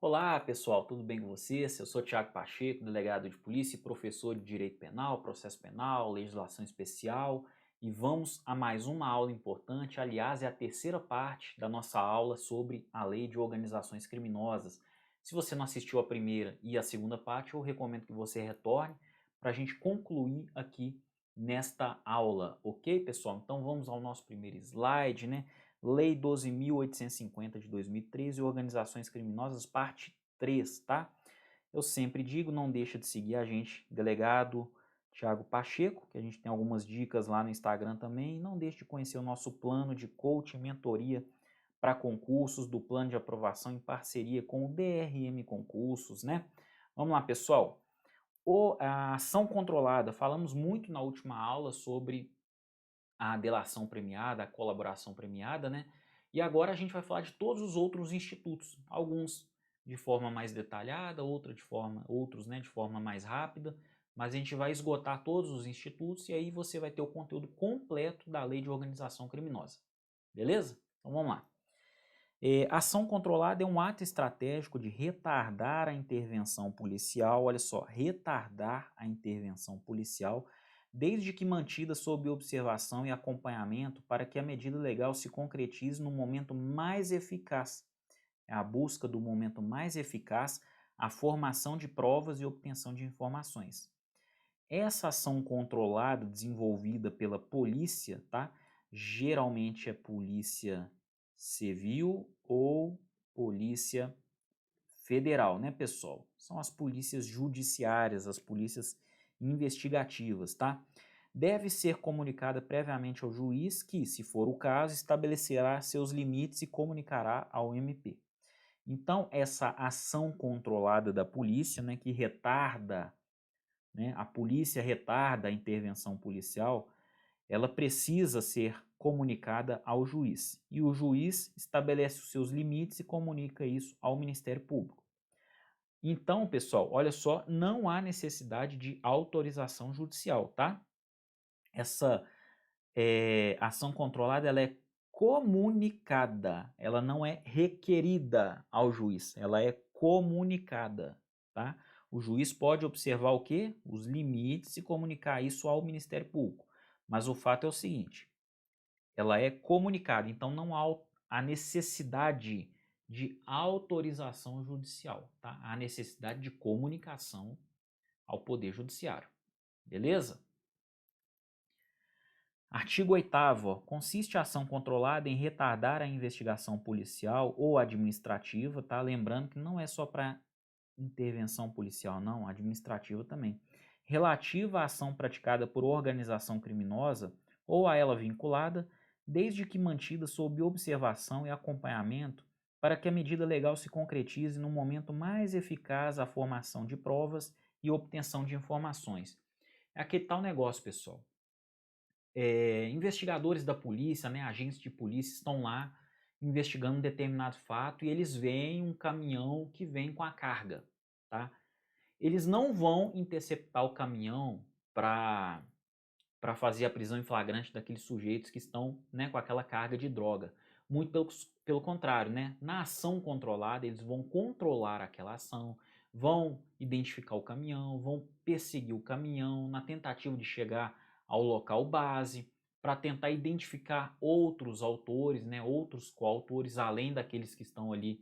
Olá pessoal, tudo bem com vocês? Eu sou Thiago Pacheco, delegado de polícia e professor de Direito Penal, Processo Penal, Legislação Especial, e vamos a mais uma aula importante. Aliás, é a terceira parte da nossa aula sobre a Lei de Organizações Criminosas. Se você não assistiu a primeira e a segunda parte, eu recomendo que você retorne para a gente concluir aqui nesta aula, ok, pessoal? Então vamos ao nosso primeiro slide, né? Lei 12.850 de 2013, Organizações Criminosas, parte 3, tá? Eu sempre digo, não deixa de seguir a gente, delegado Thiago Pacheco, que a gente tem algumas dicas lá no Instagram também. E não deixe de conhecer o nosso plano de coaching, mentoria para concursos, do plano de aprovação em parceria com o DRM Concursos, né? Vamos lá, pessoal. A ação controlada, falamos muito na última aula sobre a delação premiada, a colaboração premiada, né? E agora a gente vai falar de todos os outros institutos, alguns de forma mais detalhada, outros, né, de forma mais rápida, mas a gente vai esgotar todos os institutos e aí você vai ter o conteúdo completo da Lei de Organização Criminosa. Beleza? Então vamos lá. Ação controlada é um ato estratégico de retardar a intervenção policial, olha só, retardar a intervenção policial, desde que mantida sob observação e acompanhamento para que a medida legal se concretize no momento mais eficaz. É a busca do momento mais eficaz, a formação de provas e obtenção de informações. Essa ação controlada, desenvolvida pela polícia, tá? Geralmente é polícia civil ou polícia federal, né, pessoal? São as polícias judiciárias, as polícias investigativas, tá? Deve ser comunicada previamente ao juiz que, se for o caso, estabelecerá seus limites e comunicará ao MP. Então, essa ação controlada da polícia, né, que retarda, né, a polícia retarda a intervenção policial, ela precisa ser comunicada ao juiz. E o juiz estabelece os seus limites e comunica isso ao Ministério Público. Então, pessoal, olha só, não há necessidade de autorização judicial, tá? Essa ação controlada, ela é comunicada, ela não é requerida ao juiz, ela é comunicada, tá? O juiz pode observar o quê? Os limites e comunicar isso ao Ministério Público. Mas o fato é o seguinte, ela é comunicada, então não há a necessidade de autorização judicial, tá? Há necessidade de comunicação ao Poder Judiciário, beleza? Artigo 8º. Consiste a ação controlada em retardar a investigação policial ou administrativa, tá? Lembrando que não é só para intervenção policial, não, administrativa também. Relativa à ação praticada por organização criminosa ou a ela vinculada, desde que mantida sob observação e acompanhamento para que a medida legal se concretize no momento mais eficaz à formação de provas e obtenção de informações. É aquele tal negócio, pessoal. Investigadores da polícia, né, agentes de polícia estão lá investigando um determinado fato e eles veem um caminhão que vem com a carga, tá? Eles não vão interceptar o caminhão para fazer a prisão em flagrante daqueles sujeitos que estão, né, com aquela carga de droga. Muito pelo contrário, né? Na ação controlada, eles vão controlar aquela ação, vão identificar o caminhão, vão perseguir o caminhão na tentativa de chegar ao local base, para tentar identificar outros autores, né, outros coautores, além daqueles que estão ali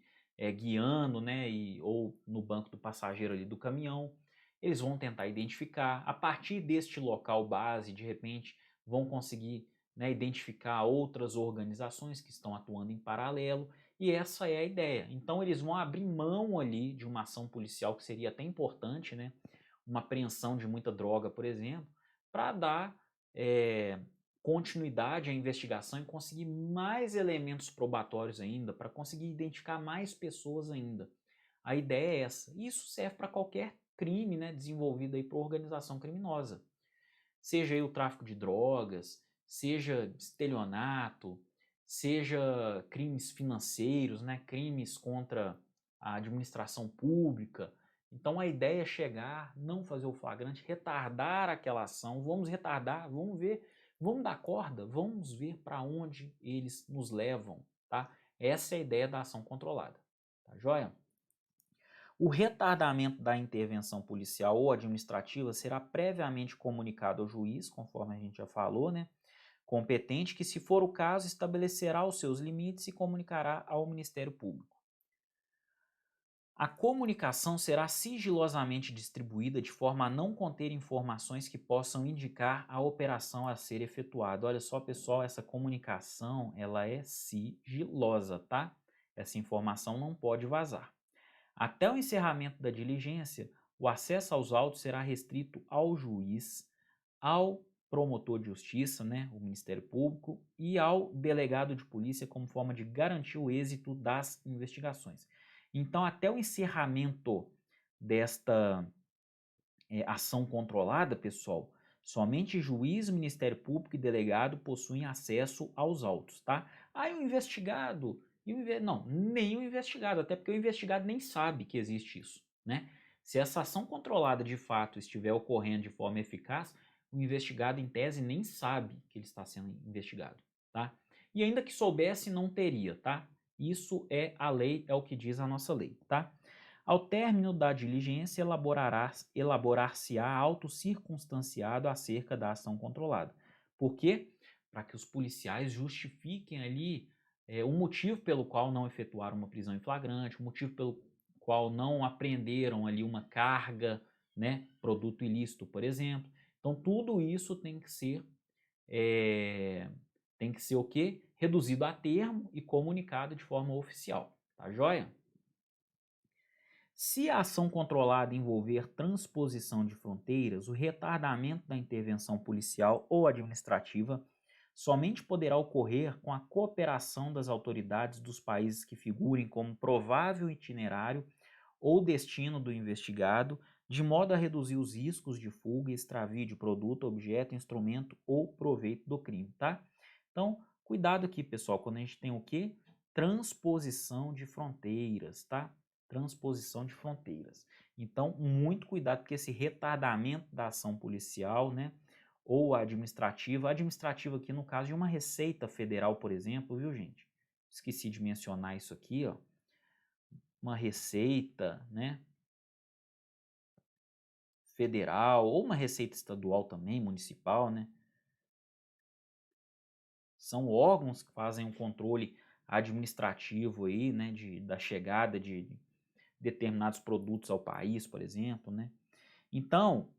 guiando, né, ou no banco do passageiro ali do caminhão. Eles vão tentar identificar, a partir deste local base, de repente, vão conseguir, né, identificar outras organizações que estão atuando em paralelo, e essa é a ideia. Então eles vão abrir mão ali de uma ação policial que seria até importante, né, uma apreensão de muita droga, por exemplo, para dar continuidade à investigação e conseguir mais elementos probatórios ainda, para conseguir identificar mais pessoas ainda. A ideia é essa. Isso serve para qualquer crime, né, desenvolvido aí por organização criminosa. Seja aí o tráfico de drogas, seja estelionato, seja crimes financeiros, né, crimes contra a administração pública. Então a ideia é chegar, não fazer o flagrante, retardar aquela ação. Vamos retardar, vamos ver, vamos dar corda, vamos ver para onde eles nos levam, tá? Essa é a ideia da ação controlada, tá joia? O retardamento da intervenção policial ou administrativa será previamente comunicado ao juiz, conforme a gente já falou, né? Competente, que, se for o caso, estabelecerá os seus limites e comunicará ao Ministério Público. A comunicação será sigilosamente distribuída de forma a não conter informações que possam indicar a operação a ser efetuada. Olha só, pessoal, essa comunicação ela é sigilosa, tá? Essa informação não pode vazar. Até o encerramento da diligência, o acesso aos autos será restrito ao juiz, ao promotor de justiça, né, o Ministério Público, e ao delegado de polícia, como forma de garantir o êxito das investigações. Então, até o encerramento desta ação controlada, pessoal, somente juiz, Ministério Público e delegado possuem acesso aos autos, tá? Aí o investigado, não, nem o investigado, até porque o investigado nem sabe que existe isso, né? Se essa ação controlada de fato estiver ocorrendo de forma eficaz, o investigado, em tese, nem sabe que ele está sendo investigado, tá? E ainda que soubesse, não teria, tá? Isso é a lei, é o que diz a nossa lei, tá? Ao término da diligência, elaborar-se-á auto circunstanciado acerca da ação controlada. Por quê? Para que os policiais justifiquem ali o motivo pelo qual não efetuaram uma prisão em flagrante, o motivo pelo qual não apreenderam ali uma carga, né, produto ilícito, por exemplo. Então, tudo isso tem que ser o quê? Reduzido a termo e comunicado de forma oficial, tá joia? Se a ação controlada envolver transposição de fronteiras, o retardamento da intervenção policial ou administrativa somente poderá ocorrer com a cooperação das autoridades dos países que figurem como provável itinerário ou destino do investigado, de modo a reduzir os riscos de fuga e extravio de produto, objeto, instrumento ou proveito do crime, tá? Então, cuidado aqui, pessoal, quando a gente tem o quê? Transposição de fronteiras, tá? Transposição de fronteiras. Então, muito cuidado, porque esse retardamento da ação policial, né, ou administrativa aqui no caso de uma Receita Federal, por exemplo, viu, gente? Esqueci de mencionar isso aqui, ó. Uma Receita, né, Federal, ou uma Receita Estadual também, municipal, né? São órgãos que fazem um controle administrativo aí, né, da chegada de determinados produtos ao país, por exemplo, né? Então,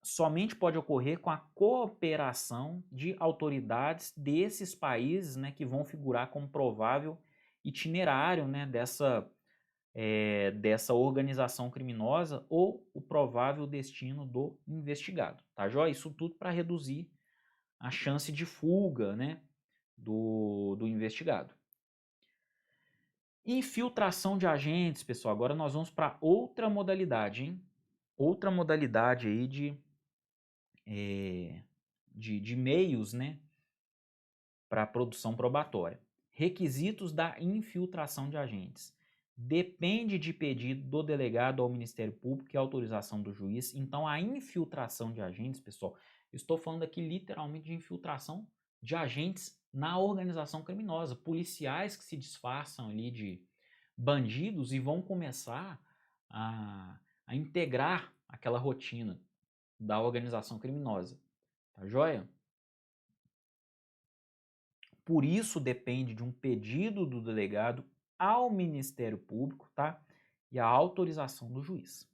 somente pode ocorrer com a cooperação de autoridades desses países, né, que vão figurar como provável itinerário, né, dessa organização criminosa ou o provável destino do investigado, tá joia? Isso tudo para reduzir a chance de fuga, né, do investigado. Infiltração de agentes, pessoal. Agora nós vamos para outra modalidade, hein? Outra modalidade aí de meios, né, para a produção probatória. Requisitos da infiltração de agentes. Depende de pedido do delegado ao Ministério Público e autorização do juiz. Então, a infiltração de agentes, pessoal, estou falando aqui literalmente de infiltração de agentes na organização criminosa. Policiais que se disfarçam ali de bandidos e vão começar a integrar aquela rotina da organização criminosa. Tá joia? Por isso depende de um pedido do delegado ao Ministério Público, tá? E a autorização do juiz.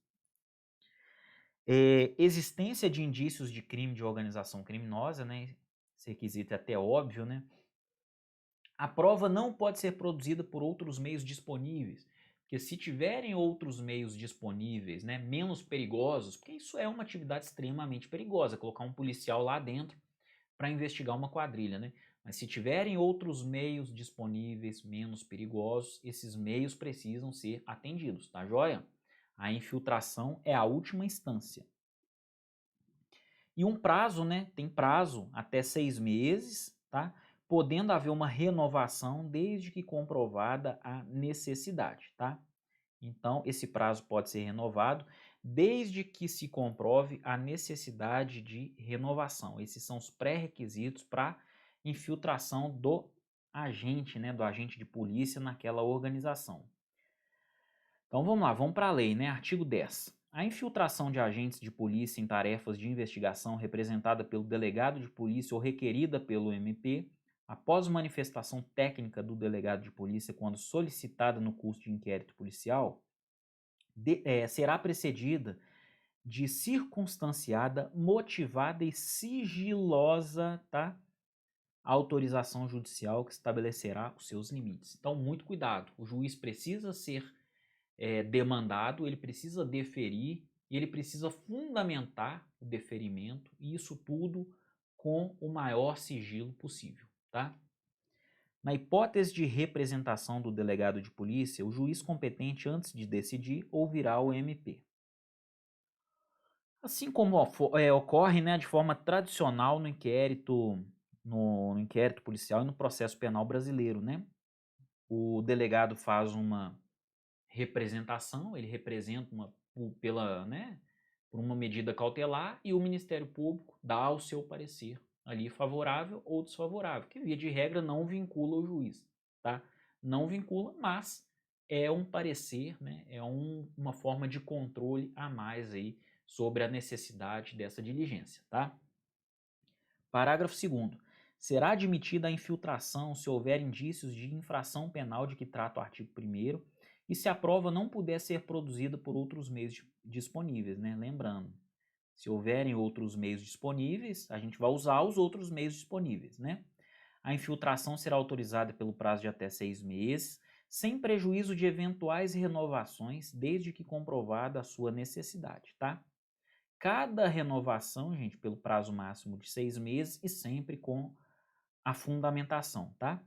Existência de indícios de crime de organização criminosa, né? Esse requisito é até óbvio, né? A prova não pode ser produzida por outros meios disponíveis, porque se tiverem outros meios disponíveis, né, menos perigosos, porque isso é uma atividade extremamente perigosa, colocar um policial lá dentro para investigar uma quadrilha, né? Mas se tiverem outros meios disponíveis menos perigosos, esses meios precisam ser atendidos, tá joia? A infiltração é a última instância. E um prazo, né? Tem prazo até 6 meses, tá? Podendo haver uma renovação desde que comprovada a necessidade, tá? Então, esse prazo pode ser renovado desde que se comprove a necessidade de renovação. Esses são os pré-requisitos para infiltração do agente, né, do agente de polícia naquela organização. Então vamos lá, vamos para a lei, né? Artigo 10. A infiltração de agentes de polícia em tarefas de investigação representada pelo delegado de polícia ou requerida pelo MP, após manifestação técnica do delegado de polícia quando solicitada no curso de inquérito policial, será precedida de circunstanciada, motivada e sigilosa, tá? Autorização judicial que estabelecerá os seus limites. Então, muito cuidado. O juiz precisa ser demandado, ele precisa deferir e ele precisa fundamentar o deferimento, e isso tudo com o maior sigilo possível, tá? Na hipótese de representação do delegado de polícia, o juiz competente, antes de decidir, ouvirá o MP. Assim como ocorre, né, de forma tradicional no inquérito policial e no processo penal brasileiro, né? O delegado faz uma representação, ele representa por uma medida cautelar, e o Ministério Público dá o seu parecer ali favorável ou desfavorável, que via de regra não vincula o juiz, tá? Não vincula, mas é um parecer, né? É uma forma de controle a mais aí sobre a necessidade dessa diligência, tá? Parágrafo 2º. Será admitida a infiltração se houver indícios de infração penal de que trata o artigo 1º e se a prova não puder ser produzida por outros meios disponíveis, né? Lembrando, se houverem outros meios disponíveis, a gente vai usar os outros meios disponíveis, né? A infiltração será autorizada pelo prazo de até 6 meses, sem prejuízo de eventuais renovações, desde que comprovada a sua necessidade, tá? Cada renovação, gente, pelo prazo máximo de 6 meses e sempre com a fundamentação, tá?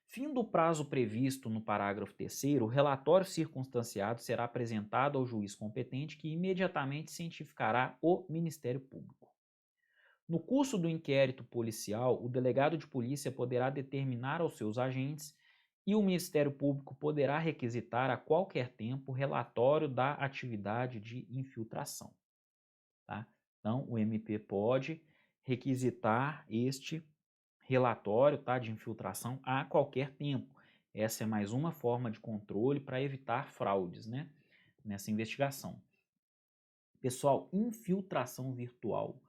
Fim do prazo previsto no parágrafo 3º, o relatório circunstanciado será apresentado ao juiz competente, que imediatamente cientificará o Ministério Público. No curso do inquérito policial, o delegado de polícia poderá determinar aos seus agentes e o Ministério Público poderá requisitar a qualquer tempo o relatório da atividade de infiltração. Tá? Então, o MP pode requisitar este relatório, tá, de infiltração a qualquer tempo. Essa é mais uma forma de controle para evitar fraudes, né, nessa investigação. Pessoal, infiltração virtual,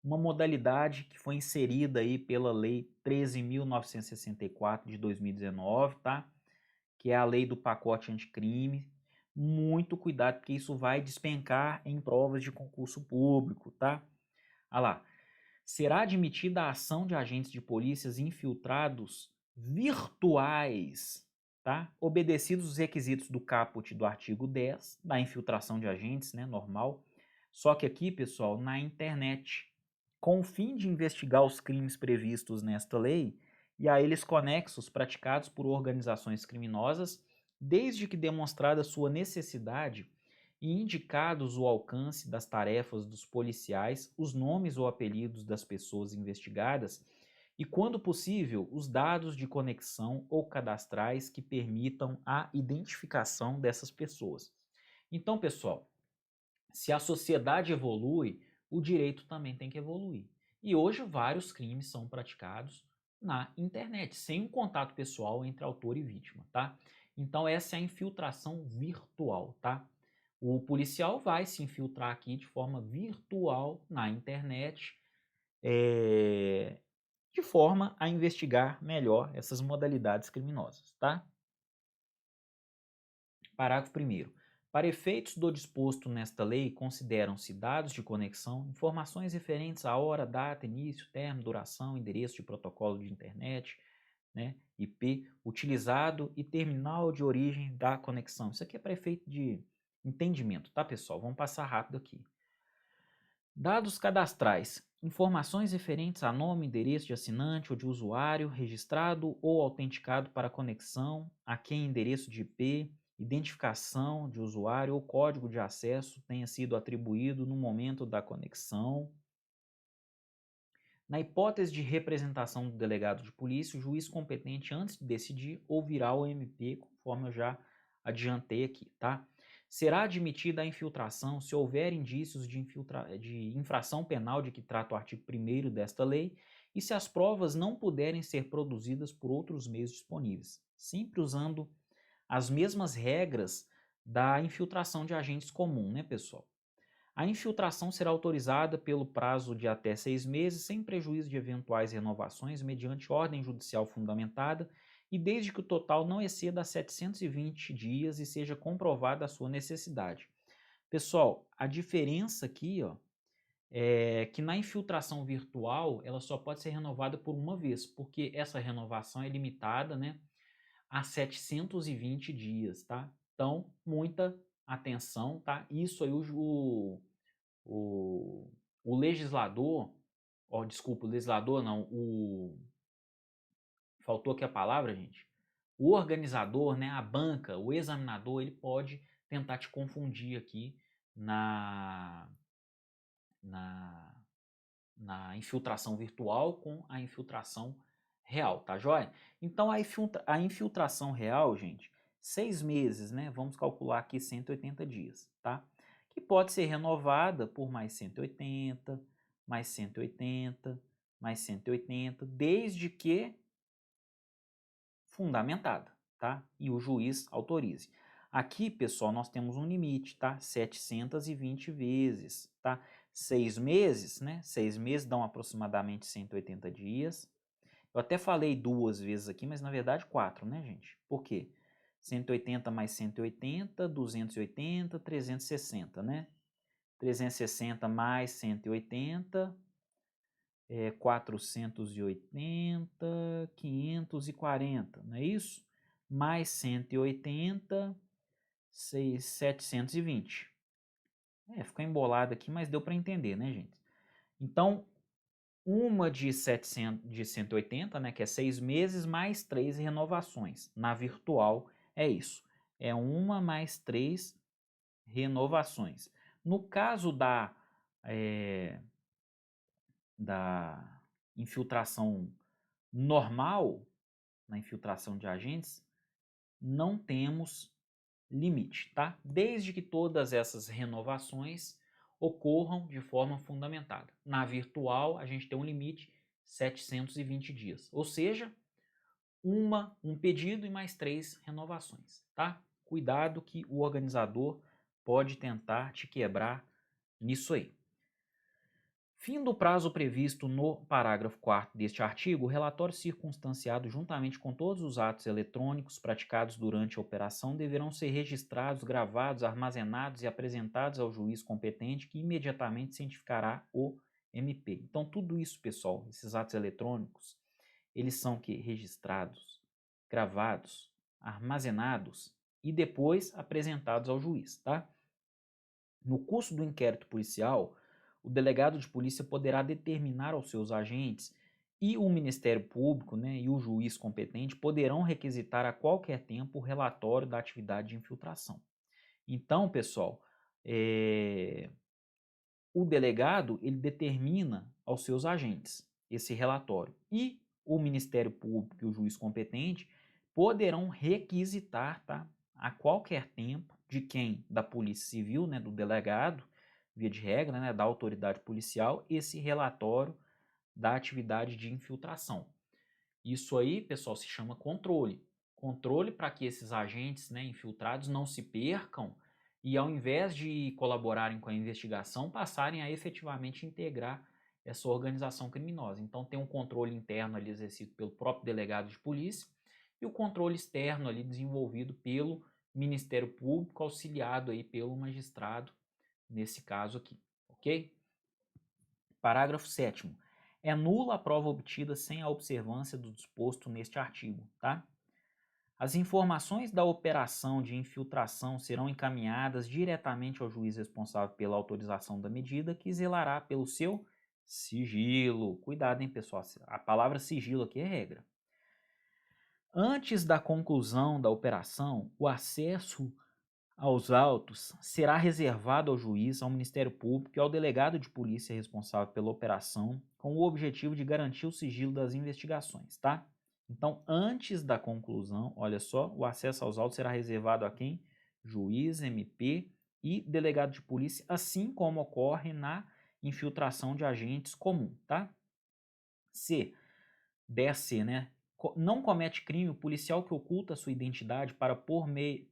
uma modalidade que foi inserida aí pela Lei 13.964 de 2019, tá? Que é a lei do pacote anticrime. Muito cuidado, porque isso vai despencar em provas de concurso público, tá? Olha lá. Será admitida a ação de agentes de polícias infiltrados virtuais, tá? Obedecidos os requisitos do caput do artigo 10, da infiltração de agentes, né, normal. Só que aqui, pessoal, na internet, com o fim de investigar os crimes previstos nesta lei e a eles conexos praticados por organizações criminosas, desde que demonstrada sua necessidade e indicados o alcance das tarefas dos policiais, os nomes ou apelidos das pessoas investigadas e, quando possível, os dados de conexão ou cadastrais que permitam a identificação dessas pessoas. Então, pessoal, se a sociedade evolui, o direito também tem que evoluir. E hoje vários crimes são praticados na internet, sem um contato pessoal entre autor e vítima, tá? Então essa é a infiltração virtual, tá? O policial vai se infiltrar aqui de forma virtual na internet, de forma a investigar melhor essas modalidades criminosas, tá? Parágrafo 1º. Para efeitos do disposto nesta lei, consideram-se dados de conexão, informações referentes à hora, data, início, termo, duração, endereço de protocolo de internet, né, IP, utilizado e terminal de origem da conexão. Isso aqui é para efeito de entendimento, tá, pessoal? Vamos passar rápido aqui. Dados cadastrais. Informações referentes a nome, endereço de assinante ou de usuário registrado ou autenticado para conexão, a quem endereço de IP, identificação de usuário ou código de acesso tenha sido atribuído no momento da conexão. Na hipótese de representação do delegado de polícia, o juiz competente, antes de decidir, ouvirá o MP, conforme eu já adiantei aqui, tá? Será admitida a infiltração se houver indícios de infração penal de que trata o artigo 1º desta lei e se as provas não puderem ser produzidas por outros meios disponíveis, sempre usando as mesmas regras da infiltração de agentes comum, né, pessoal? A infiltração será autorizada pelo prazo de até 6 meses, sem prejuízo de eventuais renovações, mediante ordem judicial fundamentada e desde que o total não exceda 720 dias e seja comprovada a sua necessidade. Pessoal, a diferença aqui, ó, é que na infiltração virtual ela só pode ser renovada por uma vez, porque essa renovação é limitada, né, a 720 dias, tá? Então, muita atenção, tá? Isso aí o, o legislador, ó, desculpa, o legislador não, faltou aqui a palavra, gente. O organizador, né, a banca, o examinador, ele pode tentar te confundir aqui na, na, na infiltração virtual com a infiltração real, tá joia? Então a infiltração real, gente, 6 meses, né? Vamos calcular aqui 180 dias, tá? Que pode ser renovada por mais 180, mais 180, mais 180, desde que fundamentada, tá? E o juiz autorize. Aqui, pessoal, nós temos um limite, tá? 720 vezes, tá? 6 meses, né? 6 meses dão aproximadamente 180 dias. Eu até falei 2 vezes aqui, mas na verdade 4, né, gente? Por quê? 180 mais 180, 280, 360, né? 360 mais 180, 480, 540, não é isso? Mais 180, 720. Ficou embolado aqui, mas deu para entender, né, gente? Então, uma de 700, de 180, né, que é 6 meses, mais 3 renovações. Na virtual é isso. É uma mais 3 renovações. No caso da infiltração normal, na infiltração de agentes, não temos limite, tá? Desde que todas essas renovações ocorram de forma fundamentada. Na virtual, a gente tem um limite 720 dias, ou seja, um pedido e mais 3 renovações, tá? Cuidado que o organizador pode tentar te quebrar nisso aí. Fim do prazo previsto no parágrafo 4º deste artigo, o relatório circunstanciado juntamente com todos os atos eletrônicos praticados durante a operação deverão ser registrados, gravados, armazenados e apresentados ao juiz competente que imediatamente cientificará o MP. Então tudo isso, pessoal, esses atos eletrônicos, eles são registrados, gravados, armazenados e depois apresentados ao juiz, tá? No curso do inquérito policial, o delegado de polícia poderá determinar aos seus agentes e o Ministério Público, né, e o juiz competente poderão requisitar a qualquer tempo o relatório da atividade de infiltração. Então, pessoal, o delegado ele determina aos seus agentes esse relatório e o Ministério Público e o juiz competente poderão requisitar, tá, a qualquer tempo de quem? Da Polícia Civil, né, do delegado, via de regra, né, da autoridade policial, esse relatório da atividade de infiltração. Isso aí, pessoal, se chama controle. Controle para que esses agentes, né, infiltrados não se percam e, ao invés de colaborarem com a investigação, passarem a efetivamente integrar essa organização criminosa. Então, tem um controle interno ali exercido pelo próprio delegado de polícia e o controle externo ali desenvolvido pelo Ministério Público, auxiliado aí pelo magistrado, nesse caso aqui, ok? Parágrafo 7º. É nula a prova obtida sem a observância do disposto neste artigo, tá? As informações da operação de infiltração serão encaminhadas diretamente ao juiz responsável pela autorização da medida, que zelará pelo seu sigilo. Cuidado, hein, pessoal? A palavra sigilo aqui é regra. Antes da conclusão da operação, o acesso aos autos será reservado ao juiz, ao Ministério Público e ao delegado de polícia responsável pela operação, com o objetivo de garantir o sigilo das investigações, tá? Então, antes da conclusão, olha só, o acesso aos autos será reservado a quem? Juiz, MP e delegado de polícia, assim como ocorre na infiltração de agentes comum, tá? C, 10C, né? Não comete crime o policial que oculta sua identidade para, por meio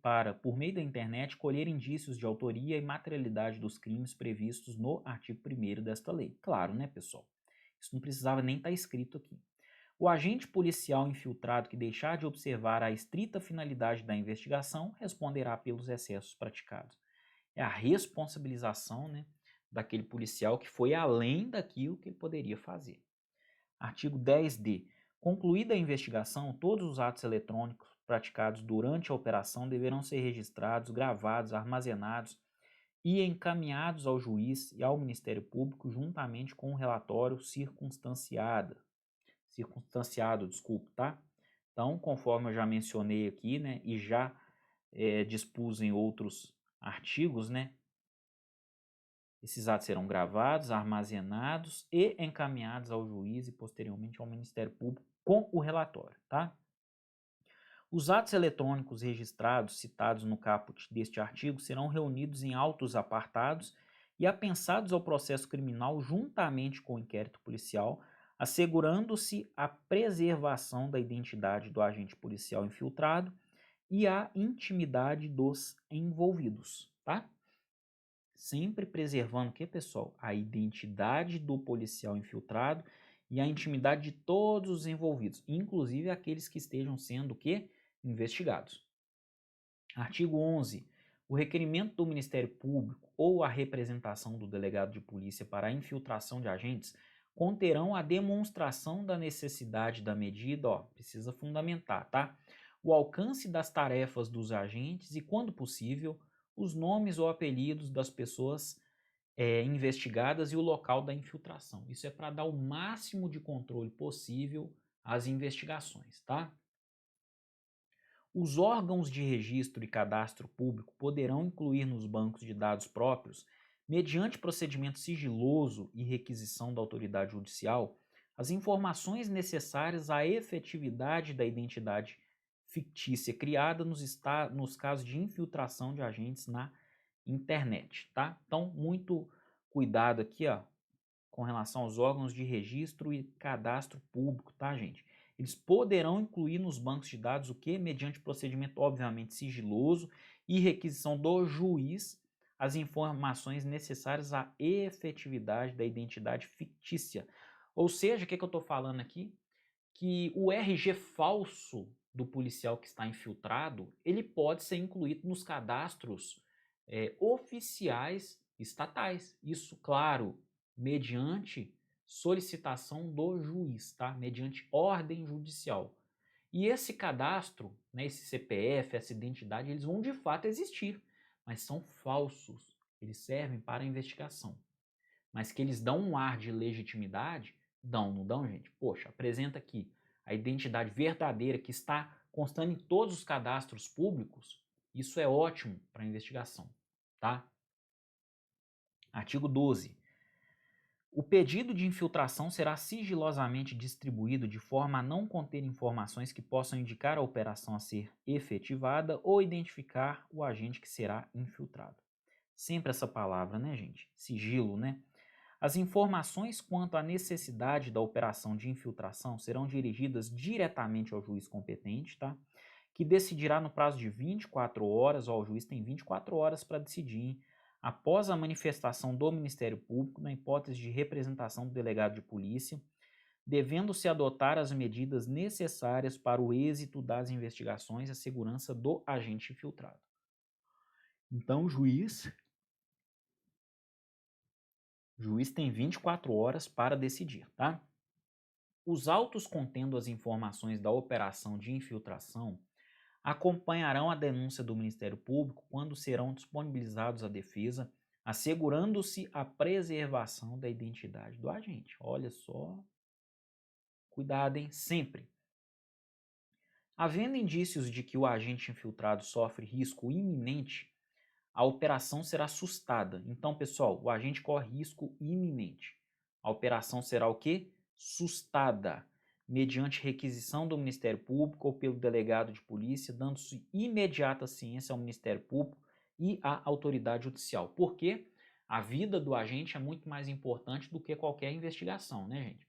da internet, colher indícios de autoria e materialidade dos crimes previstos no artigo 1º desta lei. Claro, né, pessoal? Isso não precisava nem estar escrito aqui. O agente policial infiltrado que deixar de observar a estrita finalidade da investigação responderá pelos excessos praticados. É a responsabilização, né, daquele policial que foi além daquilo que ele poderia fazer. Artigo 10d. Concluída a investigação, todos os atos eletrônicos praticados durante a operação deverão ser registrados, gravados, armazenados e encaminhados ao juiz e ao Ministério Público juntamente com o relatório circunstanciado, tá? Então, conforme eu já mencionei aqui, né, e já dispus em outros artigos, né, esses atos serão gravados, armazenados e encaminhados ao juiz e posteriormente ao Ministério Público com o relatório, tá? Os atos eletrônicos registrados citados no caput deste artigo serão reunidos em autos apartados e apensados ao processo criminal juntamente com o inquérito policial, assegurando-se a preservação da identidade do agente policial infiltrado e a intimidade dos envolvidos, tá? Sempre preservando o que, pessoal? A identidade do policial infiltrado e a intimidade de todos os envolvidos, inclusive aqueles que estejam sendo o quê? Investigados. Artigo 11. O requerimento do Ministério Público ou a representação do delegado de polícia para a infiltração de agentes conterão a demonstração da necessidade da medida, precisa fundamentar, tá? O alcance das tarefas dos agentes e, quando possível, os nomes ou apelidos das pessoas investigadas e o local da infiltração. Isso é para dar o máximo de controle possível às investigações, tá? Os órgãos de registro e cadastro público poderão incluir nos bancos de dados próprios, mediante procedimento sigiloso e requisição da autoridade judicial, as informações necessárias à efetividade da identidade fictícia criada nos casos de infiltração de agentes na internet, tá? Então, muito cuidado aqui, com relação aos órgãos de registro e cadastro público, tá, gente? Eles poderão incluir nos bancos de dados o que? Mediante procedimento, obviamente, sigiloso e requisição do juiz, as informações necessárias à efetividade da identidade fictícia. Ou seja, o que eu estou falando aqui? Que o RG falso do policial que está infiltrado, ele pode ser incluído nos cadastros oficiais estatais. Isso, claro, mediante solicitação do juiz, tá? Mediante ordem judicial. E esse cadastro, né, esse CPF, essa identidade, eles vão de fato existir, mas são falsos. Eles servem para a investigação. Mas que eles dão um ar de legitimidade, não dão, gente? Poxa, apresenta aqui a identidade verdadeira que está constando em todos os cadastros públicos. Isso é ótimo para a investigação, tá? Artigo 12. O pedido de infiltração será sigilosamente distribuído de forma a não conter informações que possam indicar a operação a ser efetivada ou identificar o agente que será infiltrado. Sempre essa palavra, né, gente? Sigilo, né? As informações quanto à necessidade da operação de infiltração serão dirigidas diretamente ao juiz competente, tá? Que decidirá no prazo de 24 horas, o juiz tem 24 horas para decidir, após a manifestação do Ministério Público, na hipótese de representação do delegado de polícia, devendo-se adotar as medidas necessárias para o êxito das investigações e a segurança do agente infiltrado. Então, o juiz tem 24 horas para decidir, tá? Os autos contendo as informações da operação de infiltração acompanharão a denúncia do Ministério Público quando serão disponibilizados à defesa, assegurando-se a preservação da identidade do agente. Olha só, cuidado, hein? Sempre. Havendo indícios de que o agente infiltrado sofre risco iminente, a operação será sustada. Então, pessoal, o agente corre risco iminente. A operação será o quê? Sustada, mediante requisição do Ministério Público ou pelo delegado de polícia, dando-se imediata ciência ao Ministério Público e à autoridade judicial. Por quê? A vida do agente é muito mais importante do que qualquer investigação, né, gente?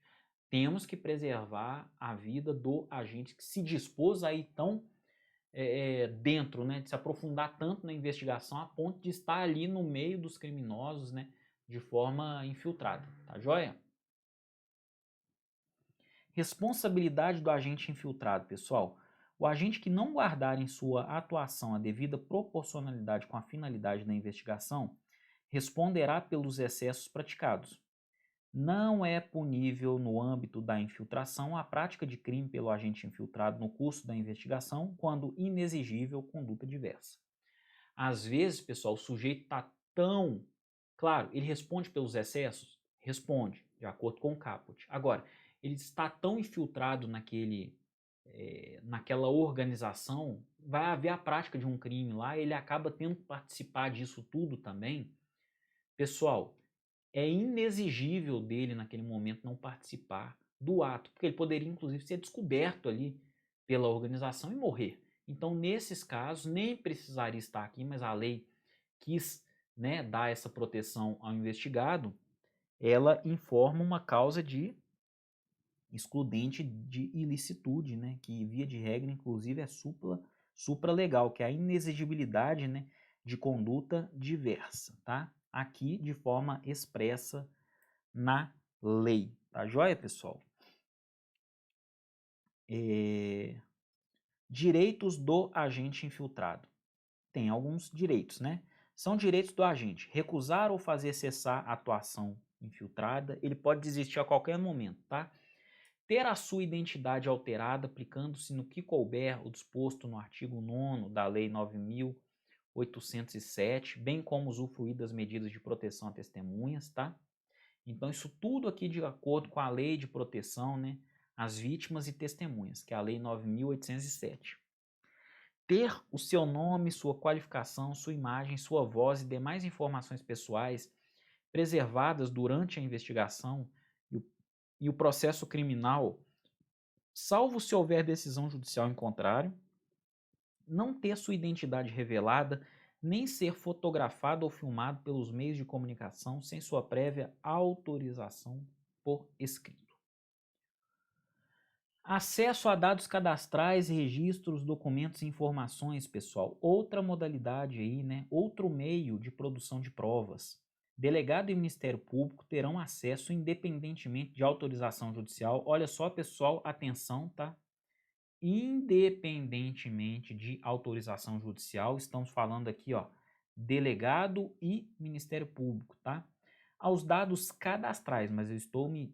temos que preservar a vida do agente que se dispôs a ir tão dentro, né, de se aprofundar tanto na investigação a ponto de estar ali no meio dos criminosos, né, de forma infiltrada, tá joia? Responsabilidade do agente infiltrado, pessoal. O agente que não guardar em sua atuação a devida proporcionalidade com a finalidade da investigação responderá pelos excessos praticados. Não é punível no âmbito da infiltração a prática de crime pelo agente infiltrado no curso da investigação quando inexigível conduta diversa. Às vezes, pessoal, o sujeito está tão... Claro, ele responde pelos excessos? Responde, de acordo com o caput. Agora, ele está tão infiltrado naquela organização, vai haver a prática de um crime lá, ele acaba tendo que participar disso tudo também. Pessoal, é inexigível dele naquele momento não participar do ato, porque ele poderia inclusive ser descoberto ali pela organização e morrer. Então, nesses casos, nem precisaria estar aqui, mas a lei quis, né, dar essa proteção ao investigado. Ela informa uma causa de excludente de ilicitude, né, que via de regra, inclusive, é supralegal, que é a inexigibilidade, né, de conduta diversa, tá? Aqui de forma expressa na lei, tá joia, pessoal? Direitos do agente infiltrado. Tem alguns direitos, né? São direitos do agente: recusar ou fazer cessar a atuação infiltrada. Ele pode desistir a qualquer momento, tá? Ter a sua identidade alterada, aplicando-se no que couber o disposto no artigo 9º da Lei 9.807, bem como usufruir das medidas de proteção a testemunhas, tá? Então, isso tudo aqui de acordo com a Lei de Proteção, né, às Vítimas e Testemunhas, que é a Lei 9.807. Ter o seu nome, sua qualificação, sua imagem, sua voz e demais informações pessoais preservadas durante a investigação e o processo criminal, salvo se houver decisão judicial em contrário, não ter sua identidade revelada, nem ser fotografado ou filmado pelos meios de comunicação sem sua prévia autorização por escrito. Acesso a dados cadastrais, registros, documentos e informações, pessoal. Outra modalidade aí, né? Outro meio de produção de provas. Delegado e Ministério Público terão acesso independentemente de autorização judicial. Olha só, pessoal, atenção, tá? Independentemente de autorização judicial, estamos falando aqui, ó, delegado e Ministério Público, tá? Aos dados cadastrais, mas eu estou me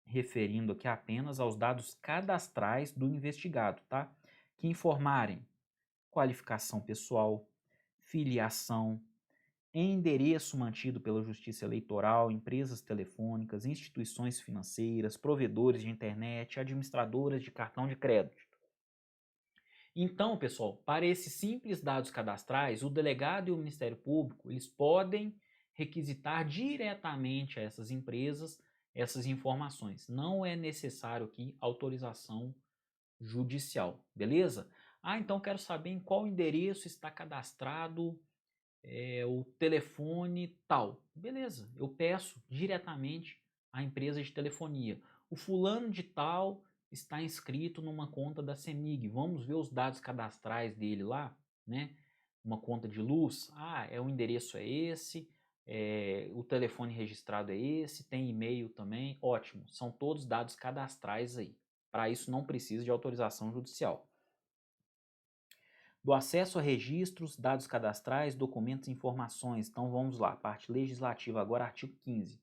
referindo aqui apenas aos dados cadastrais do investigado, tá? Que informarem qualificação pessoal, filiação, endereço mantido pela Justiça Eleitoral, empresas telefônicas, instituições financeiras, provedores de internet, administradoras de cartão de crédito. Então, pessoal, para esses simples dados cadastrais, o delegado e o Ministério Público, eles podem requisitar diretamente a essas empresas essas informações. Não é necessário aqui autorização judicial, beleza? Ah, então quero saber em qual endereço está cadastrado o telefone tal. Beleza, eu peço diretamente à empresa de telefonia. O fulano de tal está inscrito numa conta da CEMIG. Vamos ver os dados cadastrais dele lá, né? Uma conta de luz. Ah, o endereço é esse, o telefone registrado é esse, tem e-mail também. Ótimo, são todos dados cadastrais aí. Para isso não precisa de autorização judicial. Do acesso a registros, dados cadastrais, documentos e informações. Então vamos lá, parte legislativa agora, artigo 15.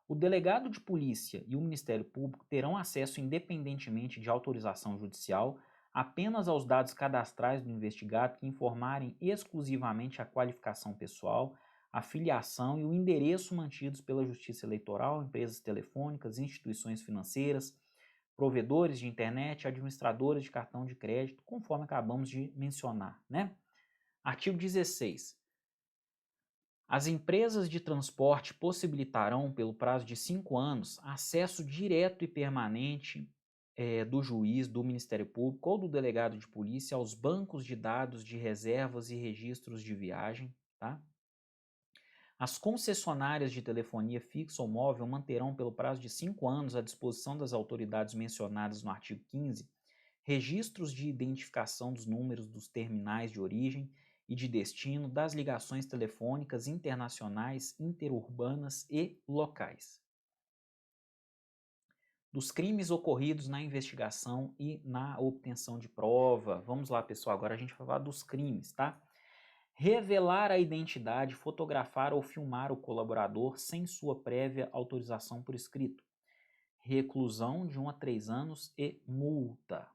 O delegado de polícia e o Ministério Público terão acesso independentemente de autorização judicial apenas aos dados cadastrais do investigado que informarem exclusivamente a qualificação pessoal, a filiação e o endereço mantidos pela Justiça Eleitoral, empresas telefônicas, instituições financeiras, provedores de internet, administradores de cartão de crédito, conforme acabamos de mencionar, né? Artigo 16. As empresas de transporte possibilitarão, pelo prazo de 5 anos, acesso direto e permanente do juiz, do Ministério Público ou do delegado de polícia aos bancos de dados de reservas e registros de viagem, tá? As concessionárias de telefonia fixa ou móvel manterão pelo prazo de 5 anos à disposição das autoridades mencionadas no artigo 15 registros de identificação dos números dos terminais de origem e de destino das ligações telefônicas internacionais, interurbanas e locais. Dos crimes ocorridos na investigação e na obtenção de prova. Vamos lá, pessoal, agora a gente vai falar dos crimes, tá? Revelar a identidade, fotografar ou filmar o colaborador sem sua prévia autorização por escrito. Reclusão de 1 a 3 anos e multa.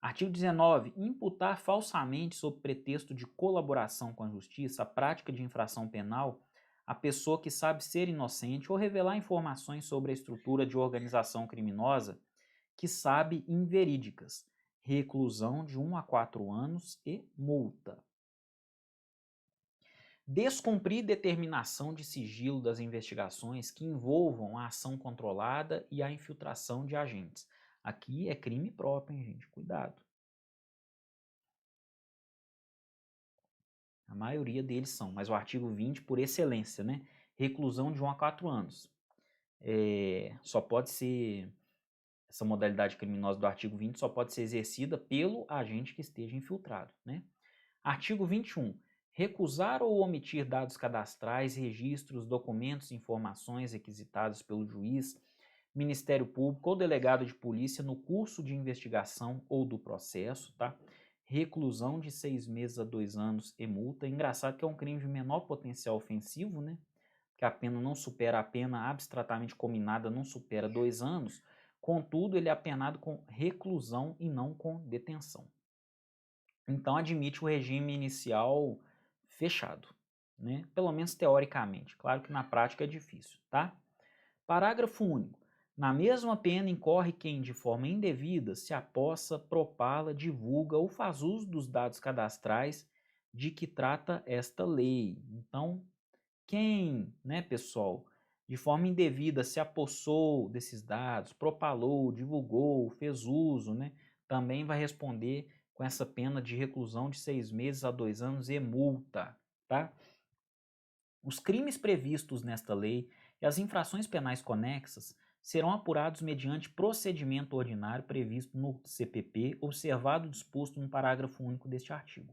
Artigo 19. Imputar falsamente, sob pretexto de colaboração com a justiça, a prática de infração penal a pessoa que sabe ser inocente ou revelar informações sobre a estrutura de organização criminosa que sabe inverídicas. Reclusão de 1 a 4 anos e multa. Descumprir determinação de sigilo das investigações que envolvam a ação controlada e a infiltração de agentes. Aqui é crime próprio, hein, gente? Cuidado. A maioria deles são, mas o artigo 20, por excelência, né? Reclusão de 1 a 4 anos. Só pode ser, essa modalidade criminosa do artigo 20 só pode ser exercida pelo agente que esteja infiltrado, né? Artigo 21. Recusar ou omitir dados cadastrais, registros, documentos e informações requisitados pelo juiz, Ministério Público ou delegado de polícia no curso de investigação ou do processo, tá? Reclusão de 6 meses a 2 anos e multa. Engraçado que é um crime de menor potencial ofensivo, né? Que a pena não supera, a pena abstratamente combinada não supera 2 anos, contudo, ele é apenado com reclusão e não com detenção. Então, admite o regime inicial fechado, né? Pelo menos teoricamente. Claro que na prática é difícil, tá? Parágrafo único. Na mesma pena incorre quem, de forma indevida, se apossa, propala, divulga ou faz uso dos dados cadastrais de que trata esta lei. Então, quem, né, pessoal, de forma indevida se apossou desses dados, propalou, divulgou, fez uso, né, também vai responder com essa pena de reclusão de 6 meses a 2 anos e multa, tá? Os crimes previstos nesta lei e as infrações penais conexas serão apurados mediante procedimento ordinário previsto no CPP, observado o disposto no parágrafo único deste artigo.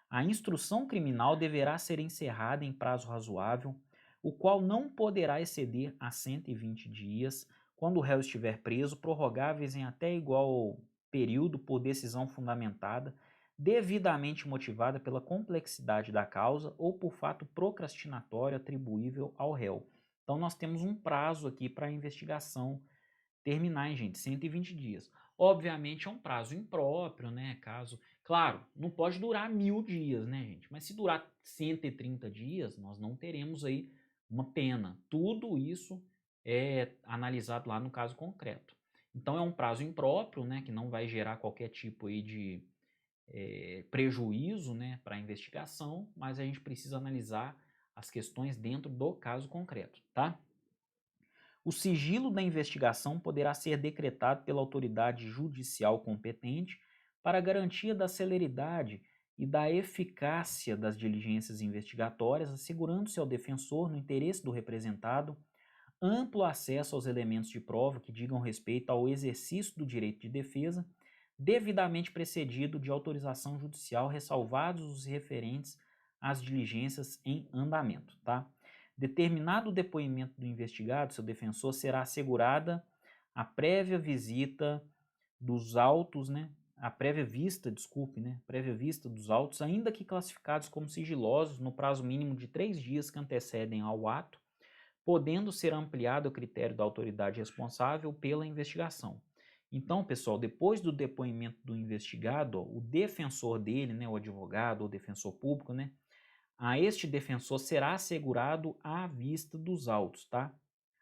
A instrução criminal deverá ser encerrada em prazo razoável, o qual não poderá exceder a 120 dias, quando o réu estiver preso, prorrogáveis em até igual período por decisão fundamentada, devidamente motivada pela complexidade da causa ou por fato procrastinatório atribuível ao réu. Então nós temos um prazo aqui para a investigação terminar, hein, gente? 120 dias. Obviamente é um prazo impróprio, né? Caso, claro, não pode durar 1000 dias, né, gente? Mas se durar 130 dias, nós não teremos aí uma pena. Tudo isso é analisado lá no caso concreto. Então é um prazo impróprio, né? Que não vai gerar qualquer tipo aí de prejuízo, né, para a investigação, mas a gente precisa analisar as questões dentro do caso concreto, tá? O sigilo da investigação poderá ser decretado pela autoridade judicial competente para garantia da celeridade e da eficácia das diligências investigatórias, assegurando-se ao defensor, no interesse do representado, amplo acesso aos elementos de prova que digam respeito ao exercício do direito de defesa, devidamente precedido de autorização judicial, ressalvados os referentes às diligências em andamento, tá? Determinado o depoimento do investigado, seu defensor, será assegurada a prévia visita dos autos, né? A prévia vista, desculpe, né? Prévia vista dos autos, ainda que classificados como sigilosos, no prazo mínimo de 3 dias que antecedem ao ato, podendo ser ampliado a critério da autoridade responsável pela investigação. Então, pessoal, depois do depoimento do investigado, o defensor dele, né, o advogado ou defensor público, né, a este defensor será assegurado a vista dos autos, tá?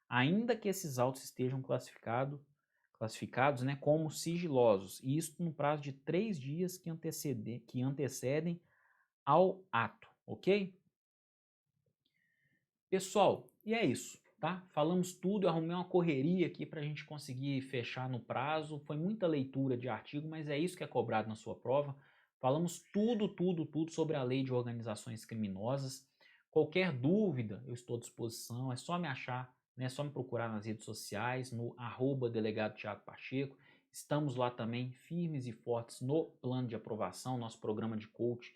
Ainda que esses autos estejam classificados, né, como sigilosos, e isso no prazo de 3 dias que antecedem ao ato, ok? Pessoal, e é isso, tá? Falamos tudo, eu arrumei uma correria aqui para a gente conseguir fechar no prazo. Foi muita leitura de artigo, mas é isso que é cobrado na sua prova. Falamos tudo sobre a lei de organizações criminosas. Qualquer dúvida, eu estou à disposição, é só me achar, né? É só me procurar nas redes sociais, no @delegado Thiago Pacheco. Estamos lá também firmes e fortes no plano de aprovação, nosso programa de coach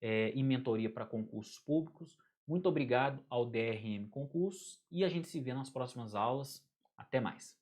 e mentoria para concursos públicos. Muito obrigado ao DRM Concursos e a gente se vê nas próximas aulas. Até mais!